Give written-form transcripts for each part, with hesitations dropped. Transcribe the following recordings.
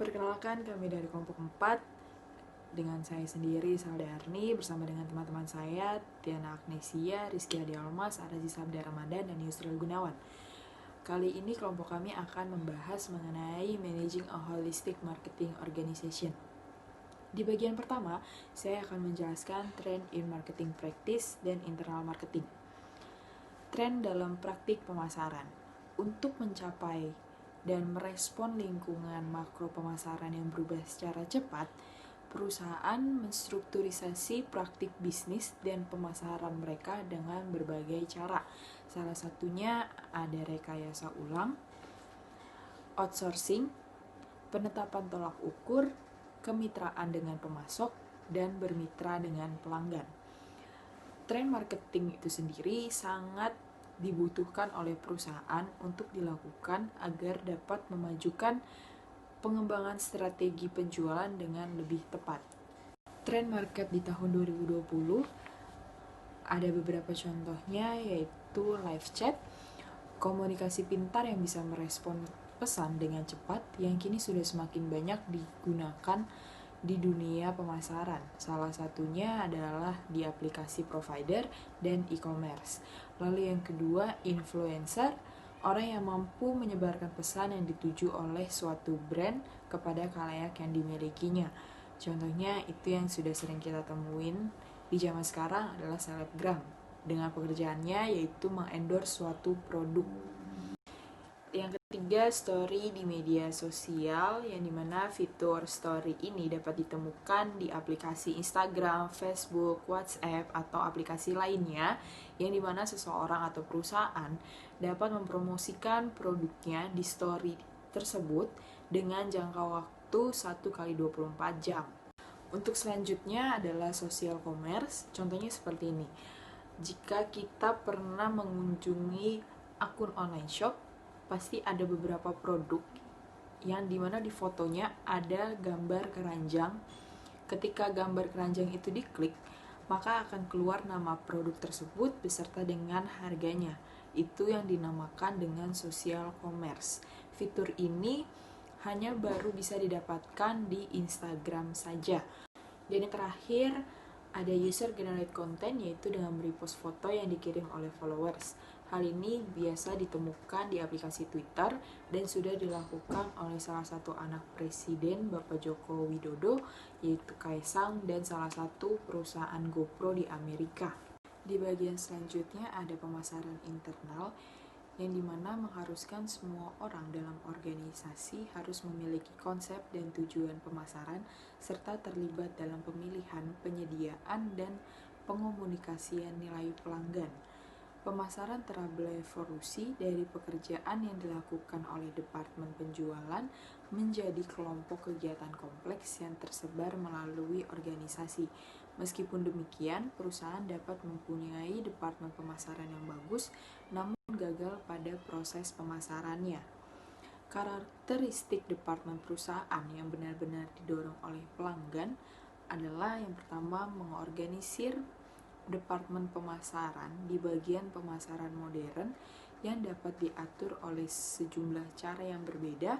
Perkenalkan, kami dari kelompok 4 dengan saya sendiri, Salda Arni, bersama dengan teman-teman saya, Tiana Agnesia, Rizky Adialmas, Arazi Sabda Ramadan, dan Yusril Gunawan. Kali ini kelompok kami akan membahas mengenai Managing a Holistic Marketing Organization. Di bagian pertama, saya akan menjelaskan trend in marketing practice dan internal marketing. Tren dalam praktik pemasaran. Untuk mencapai dan merespon lingkungan makro pemasaran yang berubah secara cepat, perusahaan menstrukturisasi praktik bisnis dan pemasaran mereka dengan berbagai cara. Salah satunya ada rekayasa ulang, outsourcing, penetapan tolak ukur, kemitraan dengan pemasok, dan bermitra dengan pelanggan. Tren marketing itu sendiri sangat dibutuhkan oleh perusahaan untuk dilakukan agar dapat memajukan pengembangan strategi penjualan dengan lebih tepat. Tren market di tahun 2020 ada beberapa contohnya, yaitu live chat, komunikasi pintar yang bisa merespon pesan dengan cepat yang kini sudah semakin banyak digunakan di dunia pemasaran. Salah satunya adalah di aplikasi provider dan e-commerce. Lalu yang kedua, influencer, orang yang mampu menyebarkan pesan yang dituju oleh suatu brand kepada khalayak yang dimilikinya. Contohnya itu yang sudah sering kita temuin di zaman sekarang adalah selebgram, dengan pekerjaannya yaitu mengendorse suatu produk. Yang ketiga, story di media sosial, yang dimana fitur story ini dapat ditemukan di aplikasi Instagram, Facebook, WhatsApp, atau aplikasi lainnya, yang dimana seseorang atau perusahaan dapat mempromosikan produknya di story tersebut dengan jangka waktu 1x24 jam. Untuk selanjutnya adalah social commerce, contohnya seperti ini. Jika kita pernah mengunjungi akun online shop, pasti ada beberapa produk yang dimana di fotonya ada gambar keranjang. Ketika gambar keranjang itu diklik, maka akan keluar nama produk tersebut beserta dengan harganya. Itu yang dinamakan dengan social commerce. Fitur ini hanya baru bisa didapatkan di Instagram saja. Dan yang terakhir, ada user generate content, yaitu dengan merepost foto yang dikirim oleh followers. Hal ini biasa ditemukan di aplikasi Twitter dan sudah dilakukan oleh salah satu anak presiden Bapak Joko Widodo, yaitu Kaisang, dan salah satu perusahaan GoPro di Amerika. Di bagian selanjutnya ada pemasaran internal, yang dimana mengharuskan semua orang dalam organisasi harus memiliki konsep dan tujuan pemasaran serta terlibat dalam pemilihan, penyediaan, dan pengomunikasian nilai pelanggan. Pemasaran telah berevolusi dari pekerjaan yang dilakukan oleh Departemen Penjualan menjadi kelompok kegiatan kompleks yang tersebar melalui organisasi. Meskipun demikian, perusahaan dapat mempunyai departemen pemasaran yang bagus, namun gagal pada proses pemasarannya. Karakteristik departemen perusahaan yang benar-benar didorong oleh pelanggan adalah yang pertama, mengorganisir departemen pemasaran di bagian pemasaran modern yang dapat diatur oleh sejumlah cara yang berbeda,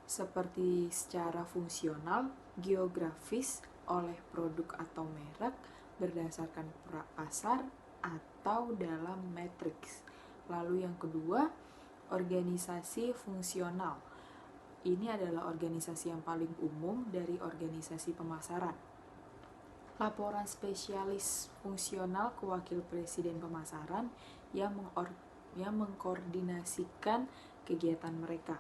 seperti secara fungsional, geografis, oleh produk atau merek, berdasarkan pasar, atau dalam matriks. Lalu yang kedua, organisasi fungsional. Ini adalah organisasi yang paling umum dari organisasi pemasaran. Laporan spesialis fungsional ke wakil presiden pemasaran yang mengkoordinasikan kegiatan mereka.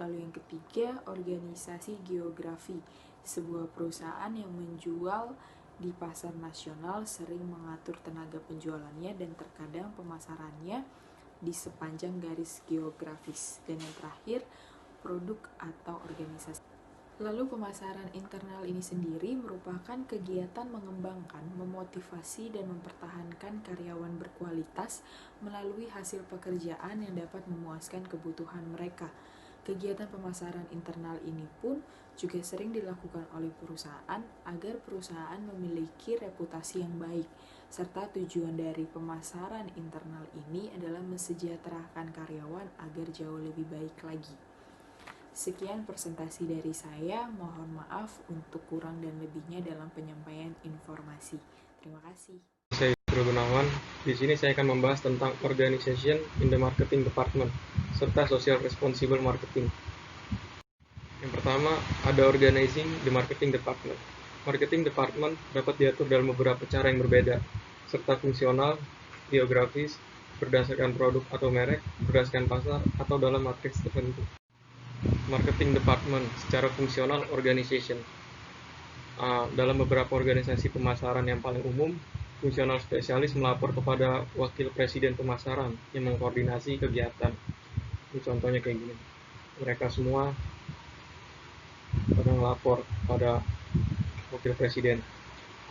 Lalu yang ketiga, organisasi geografi. Sebuah perusahaan yang menjual di pasar nasional sering mengatur tenaga penjualannya dan terkadang pemasarannya di sepanjang garis geografis. Dan yang terakhir, produk atau organisasi. Lalu pemasaran internal ini sendiri merupakan kegiatan mengembangkan, memotivasi, dan mempertahankan karyawan berkualitas melalui hasil pekerjaan yang dapat memuaskan kebutuhan mereka. Kegiatan pemasaran internal ini pun juga sering dilakukan oleh perusahaan agar perusahaan memiliki reputasi yang baik, serta tujuan dari pemasaran internal ini adalah mensejahterakan karyawan agar jauh lebih baik lagi. Sekian presentasi dari saya, mohon maaf untuk kurang dan lebihnya dalam penyampaian informasi. Terima kasih. Saya Isrul Gunawan. Di sini saya akan membahas tentang Organization in the Marketing Department serta Social Responsible Marketing. Yang pertama, ada Organizing the Marketing Department. Marketing Department dapat diatur dalam beberapa cara yang berbeda, serta fungsional, geografis, berdasarkan produk atau merek, berdasarkan pasar, atau dalam matriks tertentu. Marketing Department secara fungsional organization. Dalam beberapa organisasi pemasaran yang paling umum, fungsional spesialis melapor kepada wakil presiden pemasaran yang mengkoordinasi kegiatan. Ini contohnya kayak gini. Mereka semua pada melapor pada wakil presiden.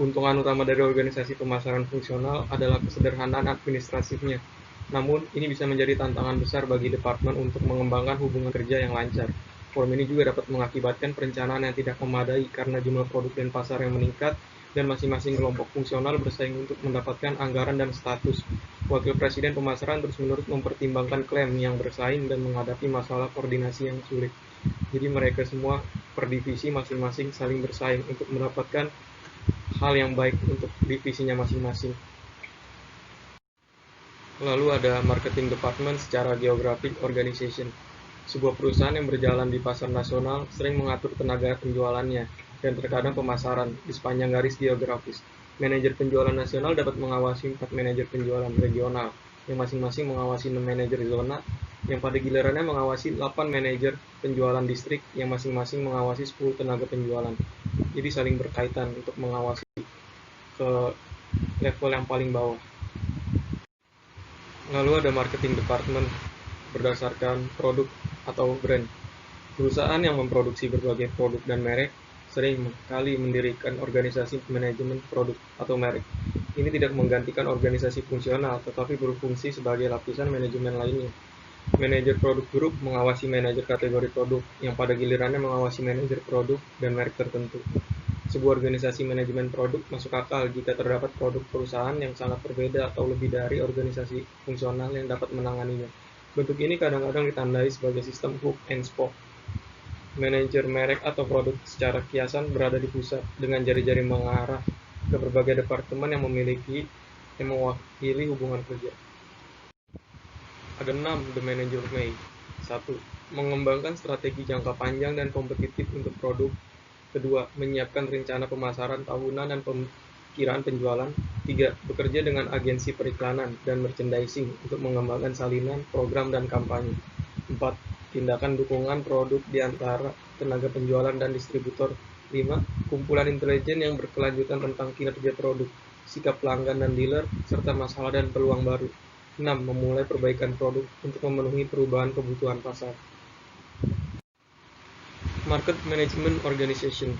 Keuntungan utama dari organisasi pemasaran fungsional adalah kesederhanaan administratifnya. Namun, ini bisa menjadi tantangan besar bagi departemen untuk mengembangkan hubungan kerja yang lancar. Form ini juga dapat mengakibatkan perencanaan yang tidak memadai karena jumlah produk dan pasar yang meningkat dan masing-masing kelompok fungsional bersaing untuk mendapatkan anggaran dan status. Wakil Presiden pemasaran terus-menerus mempertimbangkan klaim yang bersaing dan menghadapi masalah koordinasi yang sulit. Jadi mereka semua per divisi masing-masing saling bersaing untuk mendapatkan hal yang baik untuk divisinya masing-masing. Lalu ada marketing department secara geographic organization. Sebuah perusahaan yang berjalan di pasar nasional sering mengatur tenaga penjualannya dan terkadang pemasaran di sepanjang garis geografis. Manajer penjualan nasional dapat mengawasi 4 manajer penjualan regional, yang masing-masing mengawasi 6 manajer zona, yang pada gilirannya mengawasi 8 manajer penjualan distrik, yang masing-masing mengawasi 10 tenaga penjualan. Jadi saling berkaitan untuk mengawasi ke level yang paling bawah. Lalu ada marketing department berdasarkan produk atau brand. Perusahaan yang memproduksi berbagai produk dan merek sering kali mendirikan organisasi manajemen produk atau merek. Ini tidak menggantikan organisasi fungsional, tetapi berfungsi sebagai lapisan manajemen lainnya. Manajer produk grup mengawasi manajer kategori produk, yang pada gilirannya mengawasi manajer produk dan merek tertentu. Sebuah organisasi manajemen produk masuk akal jika terdapat produk perusahaan yang sangat berbeda atau lebih dari organisasi fungsional yang dapat menanganinya. Bentuk ini kadang-kadang ditandai sebagai sistem hook and spoke. Manajer merek atau produk secara kiasan berada di pusat dengan jari-jari mengarah ke berbagai departemen yang mewakili hubungan kerja. Ada 6 The Manager May. 1. Mengembangkan strategi jangka panjang dan kompetitif untuk produk. Kedua, menyiapkan rencana pemasaran tahunan dan perkiraan penjualan. 3. Bekerja dengan agensi periklanan dan merchandising untuk mengembangkan salinan, program, dan kampanye. 4. Tindakan dukungan produk di antara tenaga penjualan dan distributor. 5. Kumpulan intelijen yang berkelanjutan tentang kinerja produk, sikap pelanggan dan dealer, serta masalah dan peluang baru. 6. Memulai perbaikan produk untuk memenuhi perubahan kebutuhan pasar. Market Management Organization.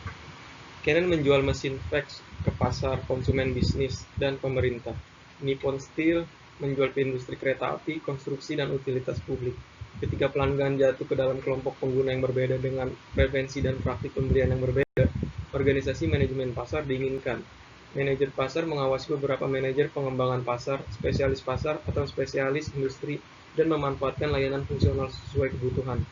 Canon menjual mesin fax ke pasar konsumen bisnis dan pemerintah. Nippon Steel menjual ke industri kereta api, konstruksi, dan utilitas publik. Ketika pelanggan jatuh ke dalam kelompok pengguna yang berbeda dengan preferensi dan praktik pembelian yang berbeda, organisasi manajemen pasar diinginkan. Manajer pasar mengawasi beberapa manajer pengembangan pasar, spesialis pasar, atau spesialis industri, dan memanfaatkan layanan fungsional sesuai kebutuhan.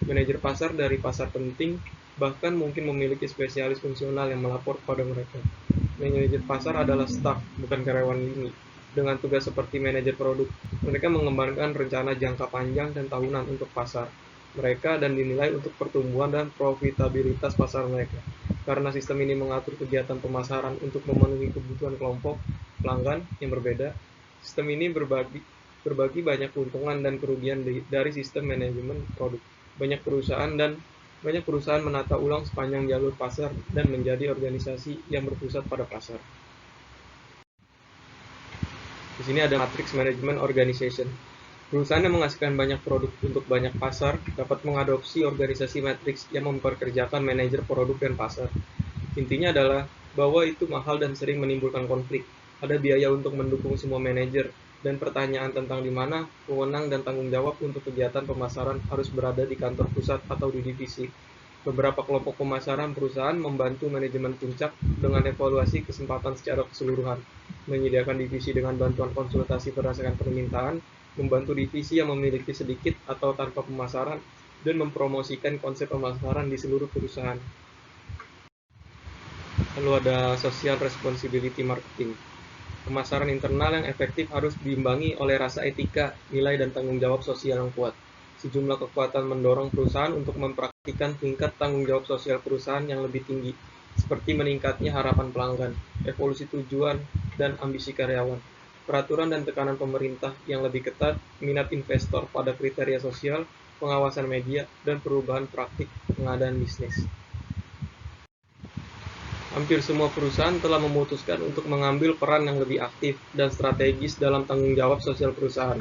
Manajer pasar dari pasar penting bahkan mungkin memiliki spesialis fungsional yang melapor kepada mereka. Manajer pasar adalah staf, bukan karyawan lini. Dengan tugas seperti manajer produk, mereka mengembangkan rencana jangka panjang dan tahunan untuk pasar mereka dan dinilai untuk pertumbuhan dan profitabilitas pasar mereka. Karena sistem ini mengatur kegiatan pemasaran untuk memenuhi kebutuhan kelompok pelanggan yang berbeda, sistem ini berbagi banyak keuntungan dan kerugian dari sistem manajemen produk. Banyak perusahaan menata ulang sepanjang jalur pasar dan menjadi organisasi yang berpusat pada pasar. Di sini ada matriks management organization. Perusahaan yang menghasilkan banyak produk untuk banyak pasar dapat mengadopsi organisasi matriks yang memperkerjakan manajer produk dan pasar. Intinya adalah bahwa itu mahal dan sering menimbulkan konflik. Ada biaya untuk mendukung semua manajer, dan pertanyaan tentang di mana wewenang dan tanggung jawab untuk kegiatan pemasaran harus berada di kantor pusat atau di divisi. Beberapa kelompok pemasaran perusahaan membantu manajemen puncak dengan evaluasi kesempatan secara keseluruhan, menyediakan divisi dengan bantuan konsultasi berdasarkan permintaan, membantu divisi yang memiliki sedikit atau tanpa pemasaran, dan mempromosikan konsep pemasaran di seluruh perusahaan. Lalu ada social responsibility marketing. Pemasaran internal yang efektif harus diimbangi oleh rasa etika, nilai, dan tanggung jawab sosial yang kuat. Sejumlah kekuatan mendorong perusahaan untuk mempraktikkan tingkat tanggung jawab sosial perusahaan yang lebih tinggi, seperti meningkatnya harapan pelanggan, evolusi tujuan, dan ambisi karyawan. Peraturan dan tekanan pemerintah yang lebih ketat, minat investor pada kriteria sosial, pengawasan media, dan perubahan praktik pengadaan bisnis. Hampir semua perusahaan telah memutuskan untuk mengambil peran yang lebih aktif dan strategis dalam tanggung jawab sosial perusahaan.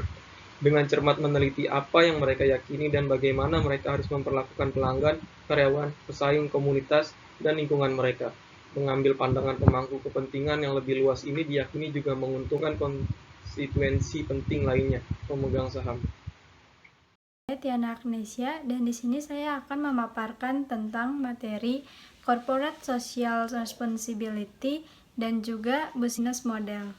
Dengan cermat meneliti apa yang mereka yakini dan bagaimana mereka harus memperlakukan pelanggan, karyawan, pesaing, komunitas, dan lingkungan mereka. Mengambil pandangan pemangku kepentingan yang lebih luas ini diyakini juga menguntungkan konstituensi penting lainnya, pemegang saham. Saya Tiana Agnesia, dan di sini saya akan memaparkan tentang materi Corporate Social Responsibility dan juga Business Model.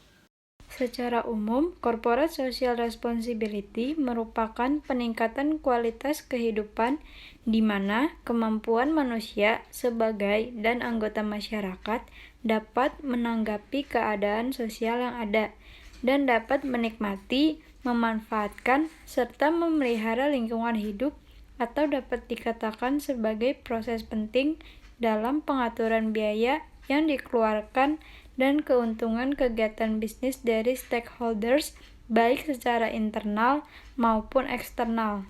Secara umum, Corporate Social Responsibility merupakan peningkatan kualitas kehidupan di mana kemampuan manusia sebagai dan anggota masyarakat dapat menanggapi keadaan sosial yang ada dan dapat menikmati, memanfaatkan, serta memelihara lingkungan hidup, atau dapat dikatakan sebagai proses penting dalam pengaturan biaya yang dikeluarkan dan keuntungan kegiatan bisnis dari stakeholders, baik secara internal maupun eksternal.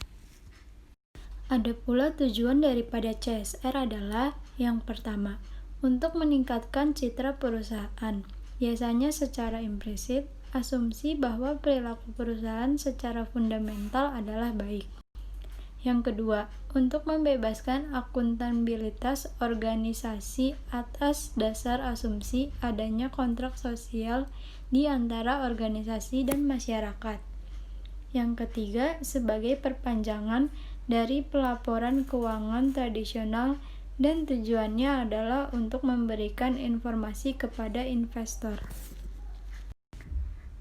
Ada pula tujuan daripada CSR adalah yang pertama, untuk meningkatkan citra perusahaan, biasanya secara implisit, asumsi bahwa perilaku perusahaan secara fundamental adalah baik. Yang kedua, untuk membebaskan akuntabilitas organisasi atas dasar asumsi adanya kontrak sosial di antara organisasi dan masyarakat. Yang ketiga, sebagai perpanjangan dari pelaporan keuangan tradisional dan tujuannya adalah untuk memberikan informasi kepada investor.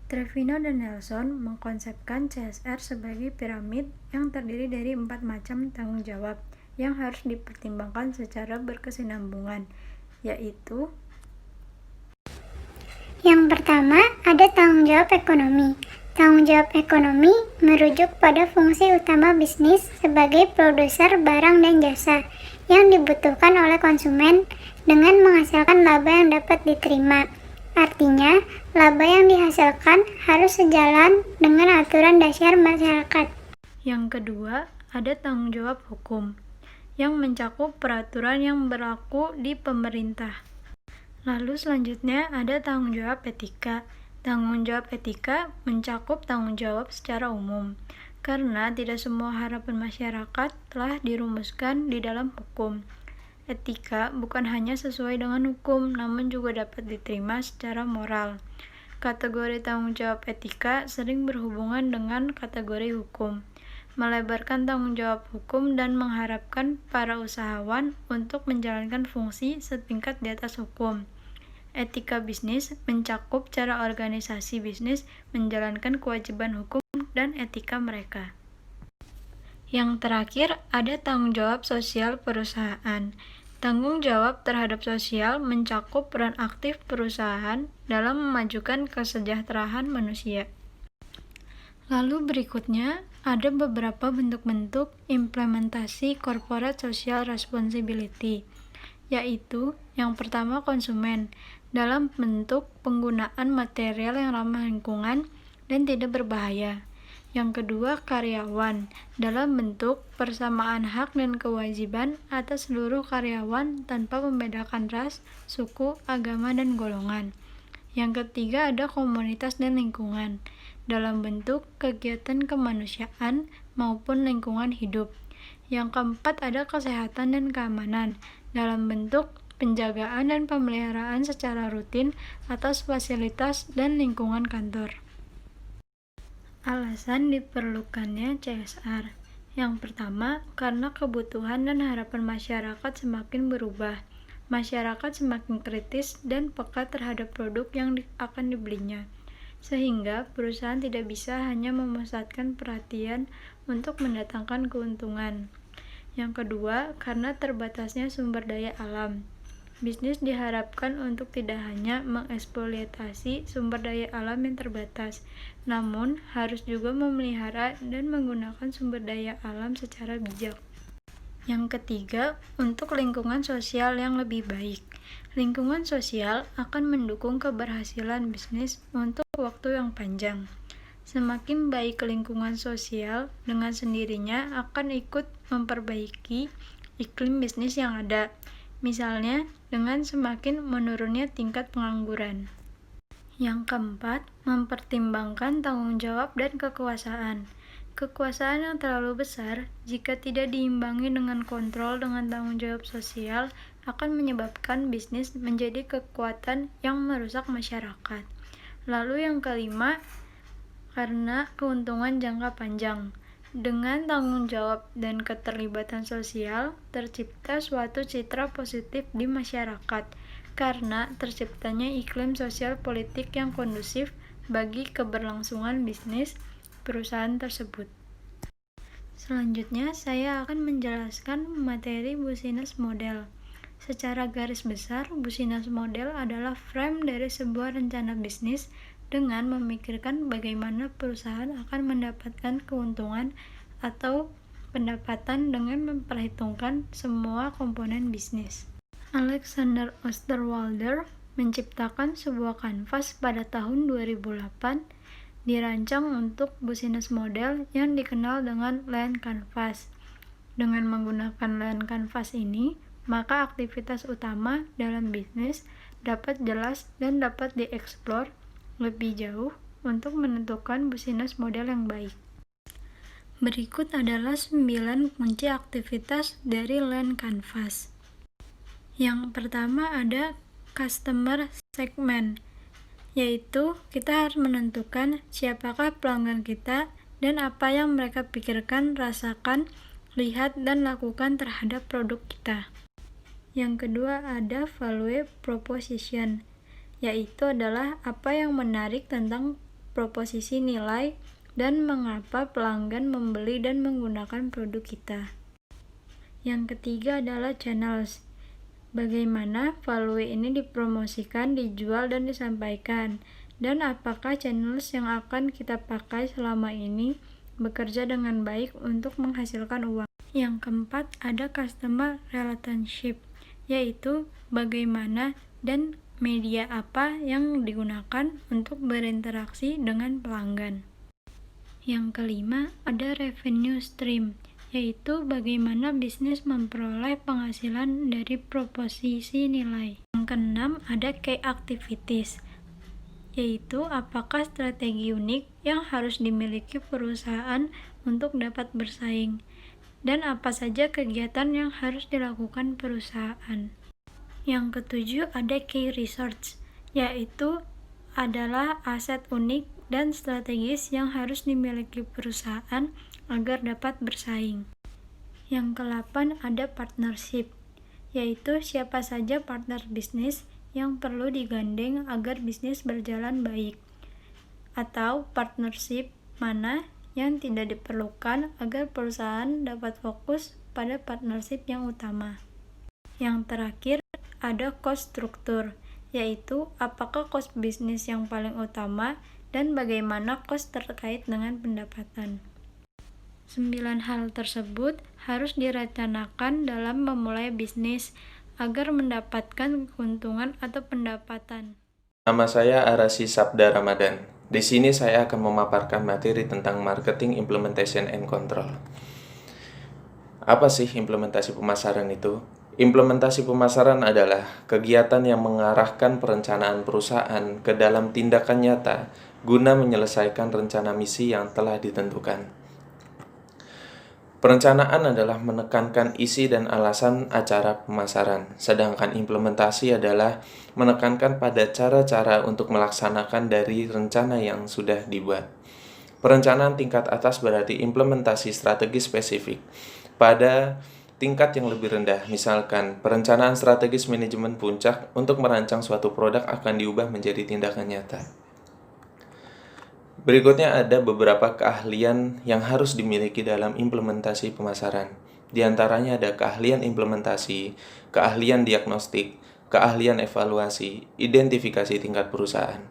Trevino dan Nelson mengkonsepkan CSR sebagai piramid yang terdiri dari 4 macam tanggung jawab yang harus dipertimbangkan secara berkesinambungan, yaitu: yang pertama, ada tanggung jawab ekonomi. Tanggung jawab ekonomi merujuk pada fungsi utama bisnis sebagai produser barang dan jasa yang dibutuhkan oleh konsumen dengan menghasilkan laba yang dapat diterima. Artinya, laba yang dihasilkan harus sejalan dengan aturan dasar masyarakat. Yang kedua, ada tanggung jawab hukum yang mencakup peraturan yang berlaku di pemerintah. Lalu selanjutnya ada tanggung jawab etika. Tanggung jawab etika mencakup tanggung jawab secara umum, karena tidak semua harapan masyarakat telah dirumuskan di dalam hukum. Etika bukan hanya sesuai dengan hukum, namun juga dapat diterima secara moral. Kategori tanggung jawab etika sering berhubungan dengan kategori hukum, melebarkan tanggung jawab hukum dan mengharapkan para usahawan untuk menjalankan fungsi setingkat di atas hukum. Etika bisnis mencakup cara organisasi bisnis menjalankan kewajiban hukum dan etika mereka. Yang terakhir, ada tanggung jawab sosial perusahaan. Tanggung jawab terhadap sosial mencakup peran aktif perusahaan dalam memajukan kesejahteraan manusia. Lalu berikutnya, ada beberapa bentuk-bentuk implementasi corporate social responsibility, yaitu yang pertama konsumen, dalam bentuk penggunaan material yang ramah lingkungan dan tidak berbahaya. Yang kedua, karyawan, dalam bentuk persamaan hak dan kewajiban atas seluruh karyawan tanpa membedakan ras, suku, agama, dan golongan. Yang ketiga, ada komunitas dan lingkungan, dalam bentuk kegiatan kemanusiaan maupun lingkungan hidup. Yang keempat, ada kesehatan dan keamanan, dalam bentuk penjagaan dan pemeliharaan secara rutin atas fasilitas dan lingkungan kantor. Alasan diperlukannya CSR. Yang pertama, karena kebutuhan dan harapan masyarakat semakin berubah. Masyarakat semakin kritis dan peka terhadap produk yang akan dibelinya, sehingga perusahaan tidak bisa hanya memusatkan perhatian untuk mendatangkan keuntungan. Yang kedua, karena terbatasnya sumber daya alam. Bisnis diharapkan untuk tidak hanya mengeksploitasi sumber daya alam yang terbatas, namun harus juga memelihara dan menggunakan sumber daya alam secara bijak. Yang ketiga, untuk lingkungan sosial yang lebih baik. Lingkungan sosial akan mendukung keberhasilan bisnis untuk waktu yang panjang. Semakin baik lingkungan sosial, dengan sendirinya akan ikut memperbaiki iklim bisnis yang ada. Misalnya, dengan semakin menurunnya tingkat pengangguran. Yang keempat, mempertimbangkan tanggung jawab dan kekuasaan. Kekuasaan yang terlalu besar, jika tidak diimbangi dengan kontrol dengan tanggung jawab sosial, akan menyebabkan bisnis menjadi kekuatan yang merusak masyarakat. Lalu yang kelima, karena keuntungan jangka panjang. Dengan tanggung jawab dan keterlibatan sosial, tercipta suatu citra positif di masyarakat, karena terciptanya iklim sosial politik yang kondusif bagi keberlangsungan bisnis perusahaan tersebut. Selanjutnya, saya akan menjelaskan materi business model. Secara garis besar, business model adalah frame dari sebuah rencana bisnis dengan memikirkan bagaimana perusahaan akan mendapatkan keuntungan atau pendapatan dengan memperhitungkan semua komponen bisnis. Alexander Osterwalder menciptakan sebuah kanvas pada tahun 2008 dirancang untuk business model yang dikenal dengan Land Canvas. Dengan menggunakan Land Canvas ini, maka aktivitas utama dalam bisnis dapat jelas dan dapat dieksplor lebih jauh untuk menentukan business model yang baik. Berikut adalah 9 kunci aktivitas dari Land Canvas. Yang pertama ada customer segment, yaitu kita harus menentukan siapakah pelanggan kita dan apa yang mereka pikirkan, rasakan, lihat, dan lakukan terhadap produk kita. Yang kedua ada value proposition, yaitu adalah apa yang menarik tentang proposisi nilai dan mengapa pelanggan membeli dan menggunakan produk kita. Yang ketiga adalah channels, bagaimana value ini dipromosikan, dijual, dan disampaikan, dan apakah channels yang akan kita pakai selama ini bekerja dengan baik untuk menghasilkan uang. Yang keempat ada customer relationship, yaitu bagaimana dan media apa yang digunakan untuk berinteraksi dengan pelanggan. Yang kelima ada revenue stream, yaitu bagaimana bisnis memperoleh penghasilan dari proposisi nilai. Yang keenam ada key activities, yaitu apakah strategi unik yang harus dimiliki perusahaan untuk dapat bersaing, dan apa saja kegiatan yang harus dilakukan perusahaan. Yang ketujuh ada key research, yaitu adalah aset unik dan strategis yang harus dimiliki perusahaan agar dapat bersaing. Yang ke-8 ada partnership, yaitu siapa saja partner bisnis yang perlu digandeng agar bisnis berjalan baik, atau partnership mana yang tidak diperlukan agar perusahaan dapat fokus pada partnership yang utama. Yang terakhir ada cost structure, yaitu apakah cost bisnis yang paling utama dan bagaimana cost terkait dengan pendapatan. 9 hal tersebut harus direncanakan dalam memulai bisnis agar mendapatkan keuntungan atau pendapatan. Nama saya Arasi Sabda Ramadan. Di sini saya akan memaparkan materi tentang marketing implementation and control. Apa sih implementasi pemasaran itu? Implementasi pemasaran adalah kegiatan yang mengarahkan perencanaan perusahaan ke dalam tindakan nyata guna menyelesaikan rencana misi yang telah ditentukan. Perencanaan adalah menekankan isi dan alasan acara pemasaran, sedangkan implementasi adalah menekankan pada cara-cara untuk melaksanakan dari rencana yang sudah dibuat. Perencanaan tingkat atas berarti implementasi strategi spesifik. Pada tingkat yang lebih rendah, misalkan perencanaan strategis manajemen puncak untuk merancang suatu produk akan diubah menjadi tindakan nyata. Berikutnya ada beberapa keahlian yang harus dimiliki dalam implementasi pemasaran. Di antaranya ada keahlian implementasi, keahlian diagnostik, keahlian evaluasi, identifikasi tingkat perusahaan.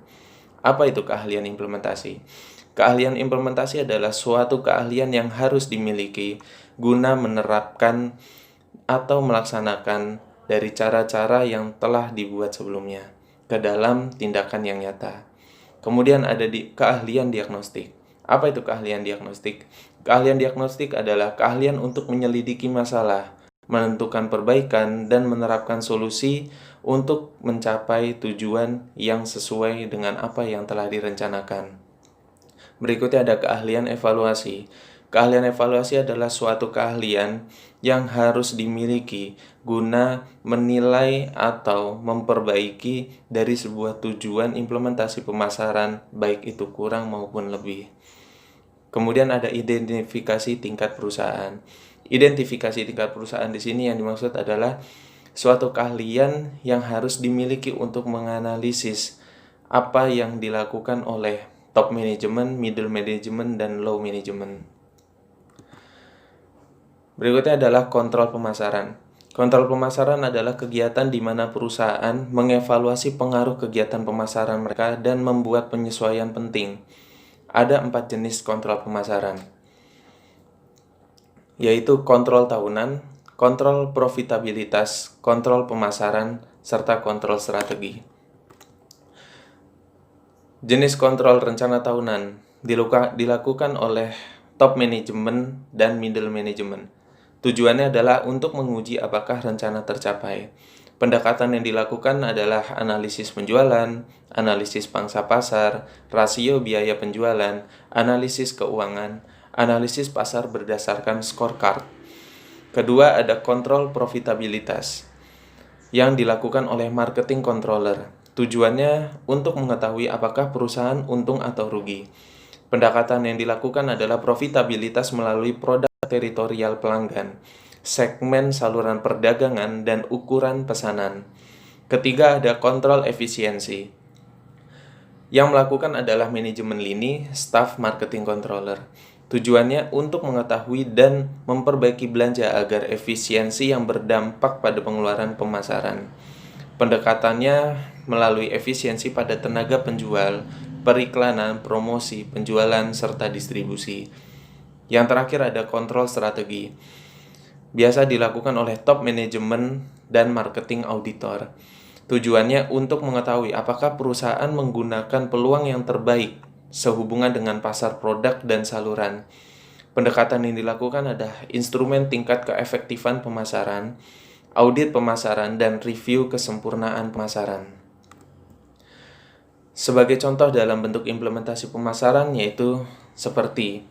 Apa itu keahlian implementasi? Keahlian implementasi adalah suatu keahlian yang harus dimiliki guna menerapkan atau melaksanakan dari cara-cara yang telah dibuat sebelumnya ke dalam tindakan yang nyata. Kemudian ada keahlian diagnostik. Apa itu keahlian diagnostik? Keahlian diagnostik adalah keahlian untuk menyelidiki masalah, menentukan perbaikan, dan menerapkan solusi untuk mencapai tujuan yang sesuai dengan apa yang telah direncanakan. Berikutnya ada keahlian evaluasi. Keahlian evaluasi adalah suatu keahlian yang harus dimiliki guna menilai atau memperbaiki dari sebuah tujuan implementasi pemasaran, baik itu kurang maupun lebih. Kemudian ada identifikasi tingkat perusahaan. Identifikasi tingkat perusahaan di sini yang dimaksud adalah suatu keahlian yang harus dimiliki untuk menganalisis apa yang dilakukan oleh top management, middle management, dan low management. Berikutnya adalah kontrol pemasaran. Kontrol pemasaran adalah kegiatan di mana perusahaan mengevaluasi pengaruh kegiatan pemasaran mereka dan membuat penyesuaian penting. Ada 4 jenis kontrol pemasaran, yaitu kontrol tahunan, kontrol profitabilitas, kontrol pemasaran, serta kontrol strategi. Jenis kontrol rencana tahunan dilakukan oleh top management dan middle management. Tujuannya adalah untuk menguji apakah rencana tercapai. Pendekatan yang dilakukan adalah analisis penjualan, analisis pangsa pasar, rasio biaya penjualan, analisis keuangan, analisis pasar berdasarkan scorecard. Kedua, ada kontrol profitabilitas yang dilakukan oleh marketing controller. Tujuannya untuk mengetahui apakah perusahaan untung atau rugi. Pendekatan yang dilakukan adalah profitabilitas melalui produk teritorial pelanggan, segmen saluran perdagangan, dan ukuran pesanan. Ketiga, ada kontrol efisiensi. Yang melakukan adalah manajemen lini, staff marketing controller. Tujuannya untuk mengetahui dan memperbaiki belanja agar efisiensi yang berdampak pada pengeluaran pemasaran. Pendekatannya melalui efisiensi pada tenaga penjual, periklanan, promosi, penjualan, serta distribusi. Yang terakhir ada kontrol strategi. Biasa dilakukan oleh top manajemen dan marketing auditor. Tujuannya untuk mengetahui apakah perusahaan menggunakan peluang yang terbaik sehubungan dengan pasar produk dan saluran. Pendekatan yang dilakukan adalah instrumen tingkat keefektifan pemasaran, audit pemasaran, dan review kesempurnaan pemasaran. Sebagai contoh dalam bentuk implementasi pemasaran yaitu seperti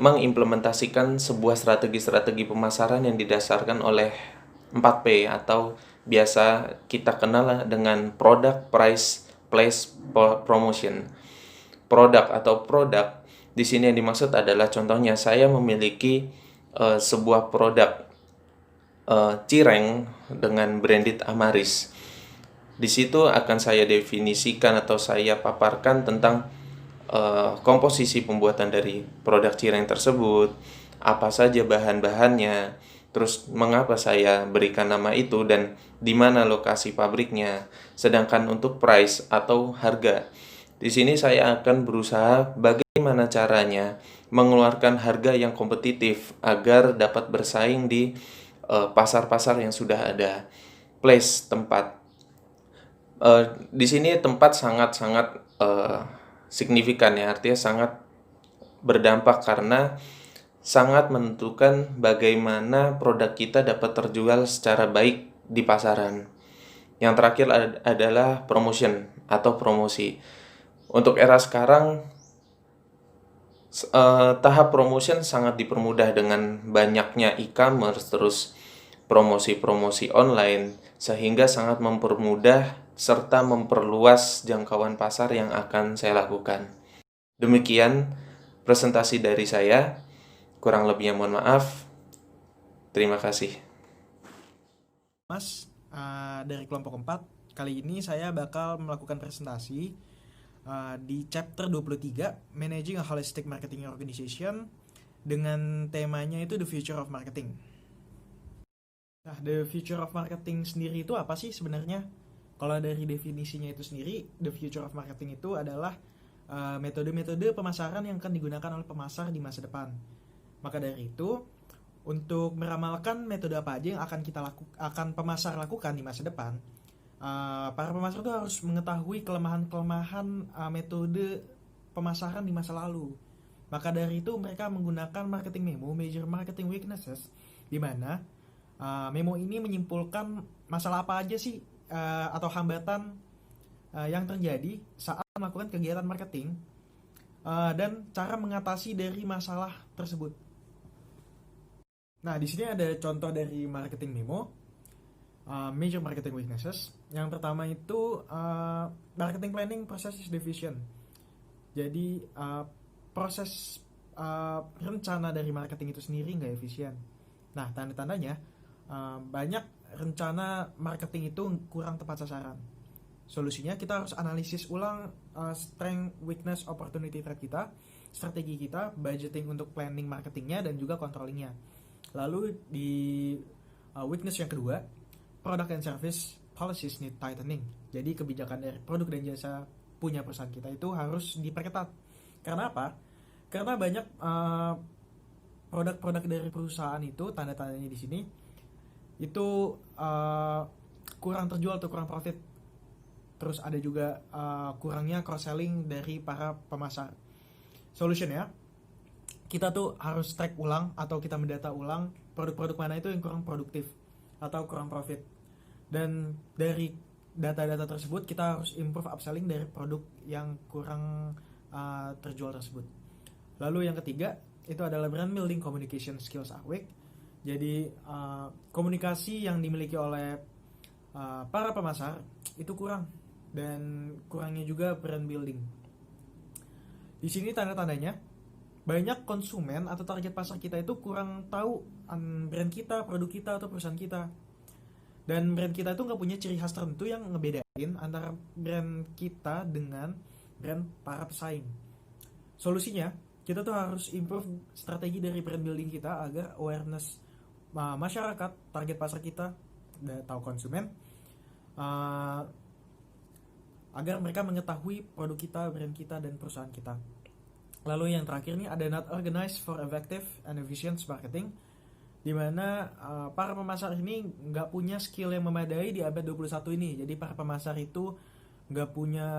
mengimplementasikan sebuah strategi-strategi pemasaran yang didasarkan oleh 4P atau biasa kita kenal dengan product, price, place, promotion. Produk atau produk di sini yang dimaksud adalah contohnya saya memiliki sebuah produk cireng dengan branded Amaris. Di situ akan saya definisikan atau saya paparkan tentang komposisi pembuatan dari produk cireng tersebut, apa saja bahan-bahannya, terus mengapa saya berikan nama itu dan di mana lokasi pabriknya. Sedangkan untuk price atau harga, di sini saya akan berusaha bagaimana caranya mengeluarkan harga yang kompetitif agar dapat bersaing di pasar-pasar yang sudah ada. Place, tempat. Di sini tempat sangat-sangat signifikan ya, artinya sangat berdampak karena sangat menentukan bagaimana produk kita dapat terjual secara baik di pasaran. Yang terakhir adalah promotion atau promosi. Untuk era sekarang tahap promotion sangat dipermudah dengan banyaknya e-commerce, terus promosi-promosi online, sehingga sangat mempermudah serta memperluas jangkauan pasar yang akan saya lakukan. Demikian presentasi dari saya, kurang lebihnya mohon maaf. Terima kasih. Mas, dari kelompok 4, kali ini saya bakal melakukan presentasi di chapter 23, Managing a Holistic Marketing Organization, dengan temanya itu The Future of Marketing. Nah, The Future of Marketing sendiri itu apa sih sebenarnya? Kalau dari definisinya itu sendiri, The Future of Marketing itu adalah metode-metode pemasaran yang akan digunakan oleh pemasar di masa depan. Maka dari itu, untuk meramalkan metode apa aja yang akan pemasar lakukan di masa depan, para pemasar itu harus mengetahui kelemahan-kelemahan metode pemasaran di masa lalu. Maka dari itu mereka menggunakan marketing memo, Major Marketing Weaknesses, di mana memo ini menyimpulkan masalah apa aja sih atau hambatan yang terjadi saat melakukan kegiatan marketing dan cara mengatasi dari masalah tersebut. Nah, di sini ada contoh dari marketing memo, Major Marketing Weaknesses. Yang pertama itu marketing planning process division. Jadi proses rencana dari marketing itu sendiri nggak efisien. Nah, tanda-tandanya banyak rencana marketing itu kurang tepat sasaran. Solusinya kita harus analisis ulang strength, weakness, opportunity threat kita, strategi kita, budgeting untuk planning marketingnya dan juga controllingnya. Lalu di weakness yang kedua, product and service policies need tightening. Jadi kebijakan dari produk dan jasa punya perusahaan kita itu harus diperketat. Karena apa? Karena banyak produk-produk dari perusahaan itu, tanda-tandanya di sini itu kurang terjual atau kurang profit. Terus ada juga kurangnya cross selling dari para pemasar. Solutionnya, kita tuh harus track ulang atau kita mendata ulang produk-produk mana itu yang kurang produktif atau kurang profit. Dan dari data-data tersebut kita harus improve upselling dari produk yang kurang terjual tersebut. Lalu yang ketiga itu adalah brand building communication skills are weak. Jadi komunikasi yang dimiliki oleh para pemasar itu kurang, dan kurangnya juga brand building. Di sini tanda-tandanya banyak konsumen atau target pasar kita itu kurang tahu brand kita, produk kita, atau perusahaan kita. Dan brand kita itu nggak punya ciri khas tertentu yang ngebedain antara brand kita dengan brand para pesaing. Solusinya, kita tuh harus improve strategi dari brand building kita agar awareness masyarakat, target pasar kita, tahu konsumen, agar mereka mengetahui produk kita, brand kita, dan perusahaan kita. Lalu yang terakhir nih ada not organized for effective and efficient marketing, di mana para pemasar ini nggak punya skill yang memadai di abad 21 ini. Jadi para pemasar itu nggak punya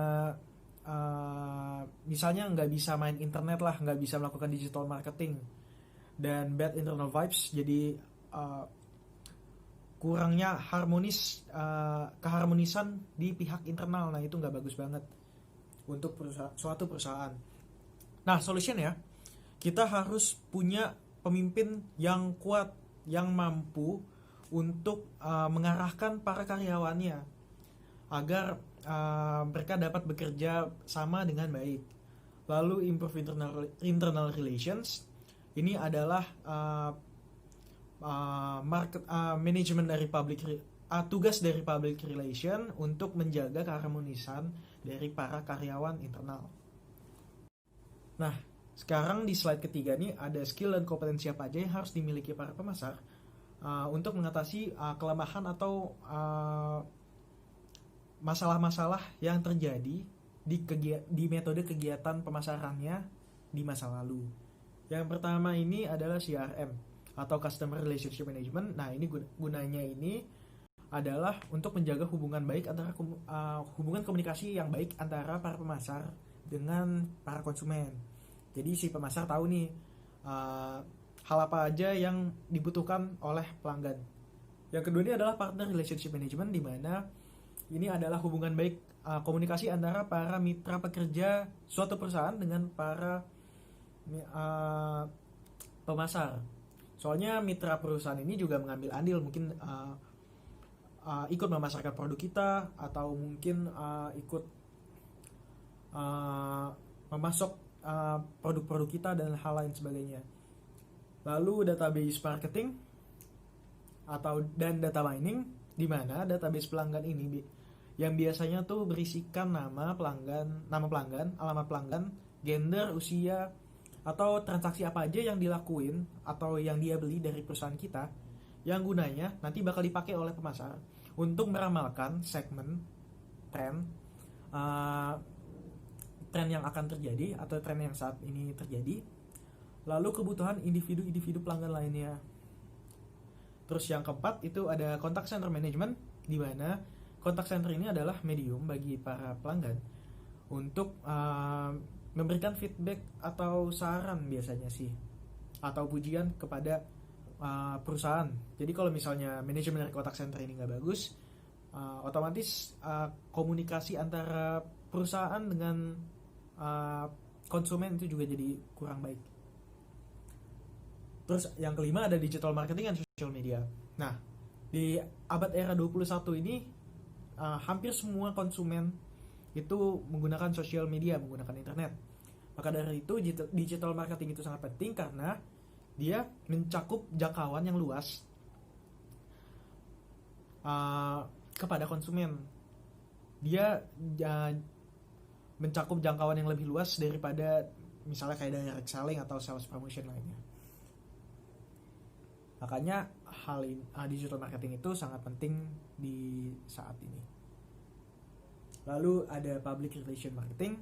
misalnya nggak bisa main internet lah, nggak bisa melakukan digital marketing, dan bad internal vibes. Jadi kurangnya keharmonisan di pihak internal. Nah, itu nggak bagus banget untuk suatu perusahaan. Nah, solutionnya kita harus punya pemimpin yang kuat, yang mampu untuk mengarahkan para karyawannya agar mereka dapat bekerja sama dengan baik. Lalu improve internal relations. Ini adalah manajemen dari tugas dari public relation untuk menjaga keharmonisan dari para karyawan internal. Nah, sekarang di slide ketiga nih ada skill dan kompetensi apa aja yang harus dimiliki para pemasar untuk mengatasi kelemahan atau masalah-masalah yang terjadi di metode kegiatan pemasarannya di masa lalu. Yang pertama ini adalah CRM atau Customer Relationship Management. Nah, ini gunanya ini adalah untuk menjaga hubungan baik antara hubungan komunikasi yang baik antara para pemasar dengan para konsumen. Jadi si pemasar tahu nih hal apa aja yang dibutuhkan oleh pelanggan. Yang kedua ini adalah Partner Relationship Management, di mana ini adalah hubungan baik komunikasi antara para mitra pekerja suatu perusahaan dengan para pemasar. Soalnya mitra perusahaan ini juga mengambil andil, mungkin ikut memasarkan produk kita, atau mungkin ikut memasok produk-produk kita dan hal lain sebagainya. Lalu database marketing dan data mining, di mana database pelanggan ini yang biasanya tuh berisikan nama pelanggan, alamat pelanggan, gender, usia, atau transaksi apa aja yang dilakuin atau yang dia beli dari perusahaan kita, yang gunanya nanti bakal dipakai oleh pemasar untuk meramalkan segmen tren yang akan terjadi atau tren yang saat ini terjadi, lalu kebutuhan individu-individu pelanggan lainnya. Terus yang keempat itu ada contact center management, di mana contact center ini adalah medium bagi para pelanggan untuk memberikan feedback atau saran biasanya sih, atau pujian kepada perusahaan. Jadi kalau misalnya manajemen dari contact center ini nggak bagus, otomatis komunikasi antara perusahaan dengan konsumen itu juga jadi kurang baik. Terus yang kelima ada digital marketing dan social media. Nah, di abad era 21 ini hampir semua konsumen itu menggunakan social media, menggunakan internet. Maka dari itu digital marketing itu sangat penting karena dia mencakup jangkauan yang luas kepada konsumen. Dia mencakup jangkauan yang lebih luas daripada misalnya kayak direct selling atau sales promotion lainnya. Makanya digital marketing itu sangat penting di saat ini. Lalu ada public relation marketing,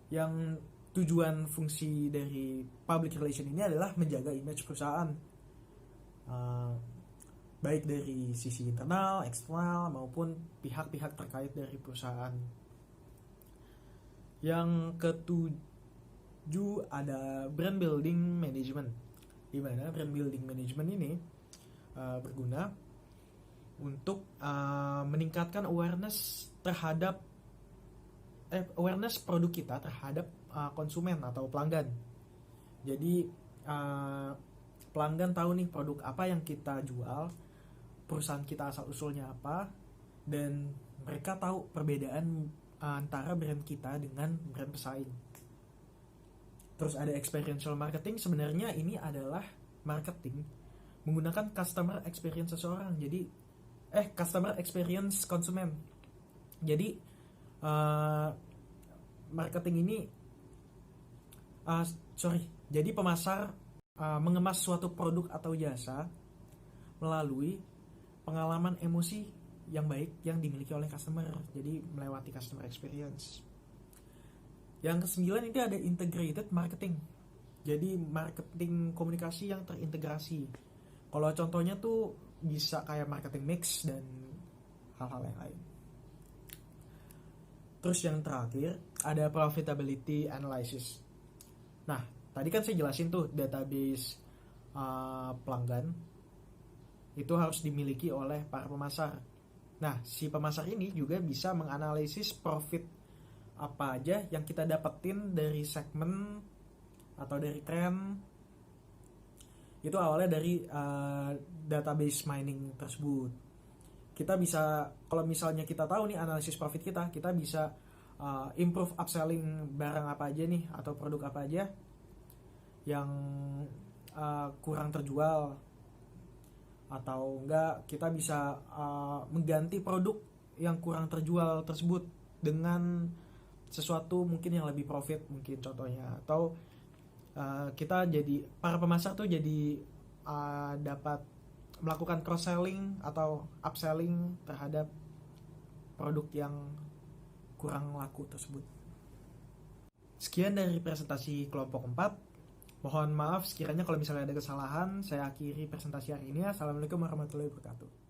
yang tujuan fungsi dari public relation ini adalah menjaga image perusahaan, baik dari sisi internal, eksternal, maupun pihak-pihak terkait dari perusahaan. Yang ketujuh ada brand building management, di mana brand building management ini berguna untuk meningkatkan awareness terhadap awareness produk kita terhadap konsumen atau pelanggan. Jadi pelanggan tahu nih produk apa yang kita jual, perusahaan kita asal usulnya apa, dan mereka tahu perbedaan antara brand kita dengan brand pesaing. Terus ada experiential marketing, sebenarnya ini adalah marketing menggunakan customer experience seseorang. Jadi customer experience konsumen. Jadi marketing ini jadi pemasar mengemas suatu produk atau jasa melalui pengalaman emosi yang baik yang dimiliki oleh customer, jadi melewati customer experience. Yang kesembilan ini ada integrated marketing, jadi marketing komunikasi yang terintegrasi. Kalau contohnya tuh bisa kayak marketing mix dan hal-hal yang lain. Terus yang terakhir ada profitability analysis. Nah, tadi kan saya jelasin tuh database pelanggan itu harus dimiliki oleh para pemasar. Nah, si pemasar ini juga bisa menganalisis profit apa aja yang kita dapetin dari segmen atau dari tren. Itu awalnya dari database mining tersebut. Kita bisa, kalau misalnya kita tahu nih analisis profit kita bisa improve upselling barang apa aja nih atau produk apa aja yang kurang terjual, atau enggak kita bisa mengganti produk yang kurang terjual tersebut dengan sesuatu mungkin yang lebih profit mungkin contohnya, atau kita jadi para pemasar tuh jadi dapat melakukan cross selling atau upselling terhadap produk yang kurang laku tersebut. Sekian dari presentasi kelompok 4. Mohon maaf sekiranya kalau misalnya ada kesalahan. Saya akhiri presentasi hari ini. Assalamualaikum warahmatullahi wabarakatuh.